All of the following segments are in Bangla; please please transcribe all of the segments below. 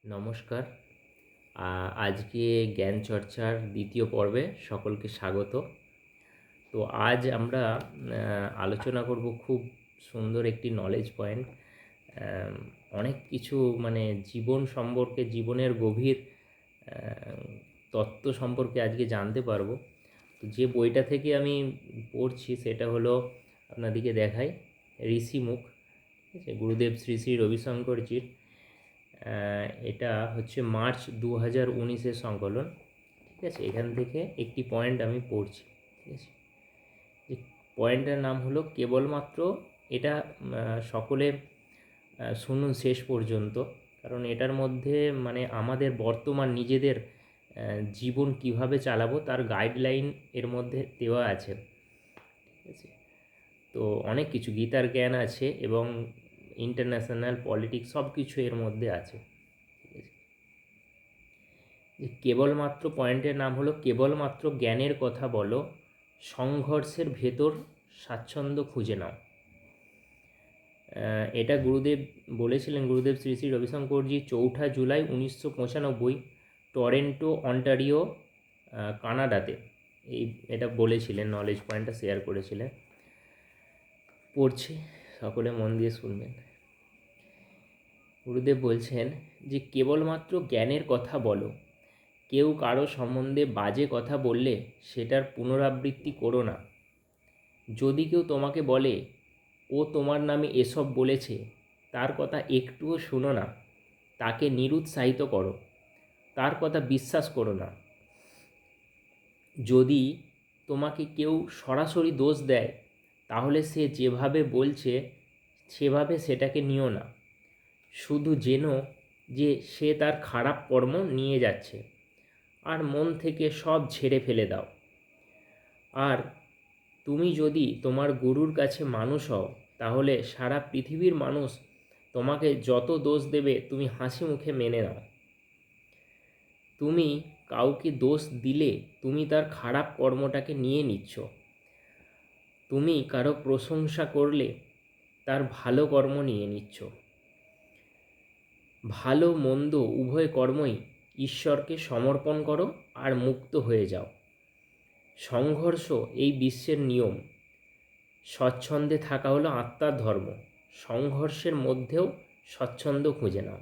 নমস্কার। আজকে জ্ঞান চর্চার দ্বিতীয় পর্বে সকলকে স্বাগত। তো আজ আমরা আলোচনা করব খুব সুন্দর একটি নলেজ পয়েন্ট। অনেক কিছু মানে জীবন সম্পর্কে, জীবনের গভীর তত্ত্ব সম্পর্কে আজকে জানতে পারবো। তো যে বইটা থেকে আমি পড়ছি সেটা হলো, আপনাদেরকে দেখাই, ঋষিমুখ, ঠিক আছে, গুরুদেব শ্রী শ্রী রবিশঙ্করজির। এটা হচ্ছে মার্চ 2019-এর সংকলন, ঠিক আছে। এখান থেকে একটি পয়েন্ট আমি পড়ছি, ঠিক আছে। যে পয়েন্টের নাম হলো কেবলমাত্র, এটা সকলে শুনুন শেষ পর্যন্ত, কারণ এটার মধ্যে মানে আমাদের বর্তমান নিজেদের জীবন কিভাবে চালাবো তার গাইডলাইন এর মধ্যে দেওয়া আছে, ঠিক আছে। তো অনেক কিছু গীতার জ্ঞান আছে এবং ইন্টারন্যাশনাল পলিটিক্স সব কিছু এর মধ্যে আছে, ঠিক আছে। যে কেবলমাত্র পয়েন্টের নাম হলো কেবলমাত্র জ্ঞানের কথা বলো, সংঘর্ষের ভেতর স্বাচ্ছন্দ্য খুঁজে নাও। এটা গুরুদেব বলেছিলেন, গুরুদেব শ্রী শ্রী রবিশঙ্করজি 4 জুলাই 1995 টরেন্টো, অন্টারিও, কানাডাতে এটা বলেছিলেন, নলেজ পয়েন্টটা শেয়ার করেছিলেন। পড়ছি, সকলে মন দিয়ে শুনবেন। গুরুদেব বলছেন যে কেবলমাত্র জ্ঞানের কথা বলো, কেউ কারো সম্বন্ধে বাজে কথা বললে সেটার পুনরাবৃত্তি করো না। যদি কেউ তোমাকে বলে ও তোমার নামে এসব বলেছে, তার কথা একটুও শুনো না, তাকে নিরুৎসাহিত করো, তার কথা বিশ্বাস করো না। যদি তোমাকে কেউ সরাসরি দোষ দেয়, তাহলে সে যেভাবে বলছে সেভাবে সেটাকে নিও না। শুধু জেনো যে সে তার খারাপ কর্ম নিয়ে যাচ্ছে, আর মন থেকে সব ঝেড়ে ফেলে দাও। আর তুমি যদি তোমার গুরুর কাছে মানুষ হও, তাহলে সারা পৃথিবীর মানুষ তোমাকে যত দোষ দেবে তুমি হাসি মুখে মেনে নাও। তুমি কাউকে দোষ দিলে তুমি তার খারাপ কর্মটাকে নিয়ে নিচ্ছ। তুমি কারো প্রশংসা করলে তার ভালো কর্ম নিয়ে নিচ্ছ। ভালো মন্দ উভয় কর্মই ঈশ্বরকে সমর্পণ করো আর মুক্ত হয়ে যাও। সংঘর্ষ এই বিশ্বের নিয়ম। স্বচ্ছন্দে থাকা হলো আত্মার ধর্ম। সংঘর্ষের মধ্যেও স্বচ্ছন্দ খুঁজে নাও।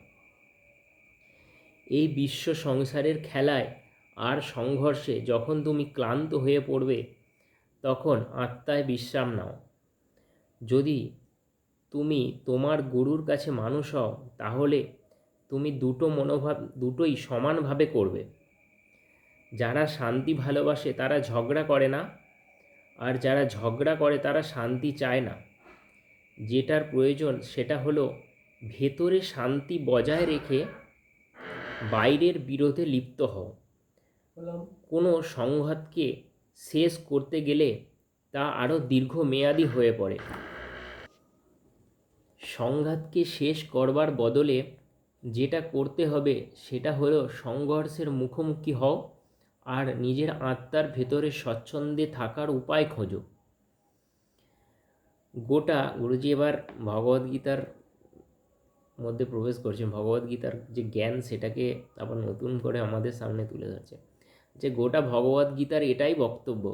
এই বিশ্ব সংসারের খেলায় আর সংঘর্ষে যখন তুমি ক্লান্ত হয়ে পড়বে, তখন আত্মায় বিশ্রাম নাও। যদি তুমি তোমার গুরুর কাছে মানুষ হও, তাহলে তুমি দুটোই সমানভাবে করবে। যারা শান্তি ভালোবাসে তারা ঝগড়া করে না, আর যারা ঝগড়া করে তারা শান্তি চায় না। যেটার প্রয়োজন সেটা হলো ভেতরে শান্তি বজায় রেখে বাইরের বিরোধে লিপ্ত হও। কোনো সংঘাতকে শেষ করতে গেলে তা আরও দীর্ঘমেয়াদী হয়ে পড়ে। সংঘাতকে শেষ করবার বদলে যেটা করতে হবে সেটা হলো সংঘর্ষের মুখোমুখি হও আর নিজের আত্মার ভেতরে স্বচ্ছন্দে থাকার উপায় খোঁজো। গোটা গুরুজি এবার ভগবদ্গীতার মধ্যে প্রবেশ করছেন। ভগবদ্গীতার যে জ্ঞান সেটাকে আবার নতুন করে আমাদের সামনে তুলে ধরছে। যে গোটা ভগবদ্গীতার এটাই বক্তব্য,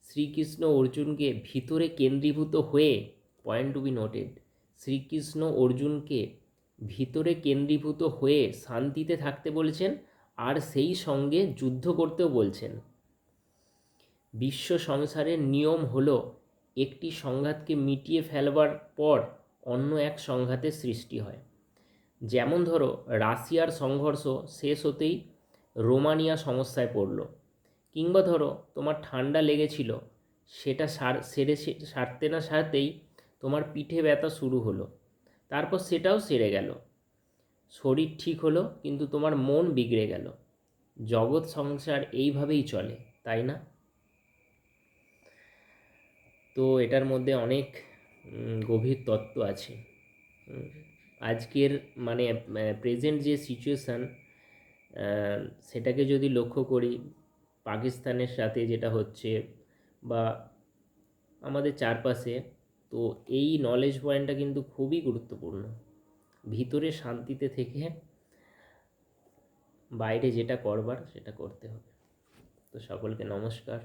শ্রীকৃষ্ণ অর্জুনকে ভিতরে কেন্দ্রীভূত হয়ে, point to be noted, Srikrishna অর্জুনকে ভিতরে কেন্দ্রীভূত হয়ে শান্তিতে থাকতে বলছেন, আর সেই সঙ্গে যুদ্ধ করতেও বলছেন। বিশ্ব সংসারের নিয়ম হলো একটি সংঘাতকে মিটিয়ে ফেলবার পর অন্য এক সংঘাতের সৃষ্টি হয়। যেমন ধরো, রাশিয়ার সংঘর্ষ শেষ হতেই রোমানিয়া সমস্যায় পড়ল। কিংবা ধরো তোমার ঠান্ডা লেগেছিল, সেটা সারতে না সারতেই তোমার পিঠে ব্যথা শুরু হলো, তারপর সেটাও সেরে গেল। শরীর ঠিক হলো কিন্তু তোমার মন বিগড়ে গেল। জগৎ সংসার এইভাবেই চলে, তাই না? তো এটার মধ্যে অনেক গভীর তত্ত্ব আছে। আজকের মানে প্রেজেন্ট যে সিচুয়েশান, সেটাকে যদি লক্ষ্য করি, পাকিস্তানের সাথে যেটা হচ্ছে বা আমাদের চারপাশে, তো এই নলেজ পয়েন্টটা কিন্তু খুবই গুরুত্বপূর্ণ। ভিতরে শান্তিতে থেকে বাইরে যেটা করবার সেটা করতে হবে। তো সকলকে নমস্কার।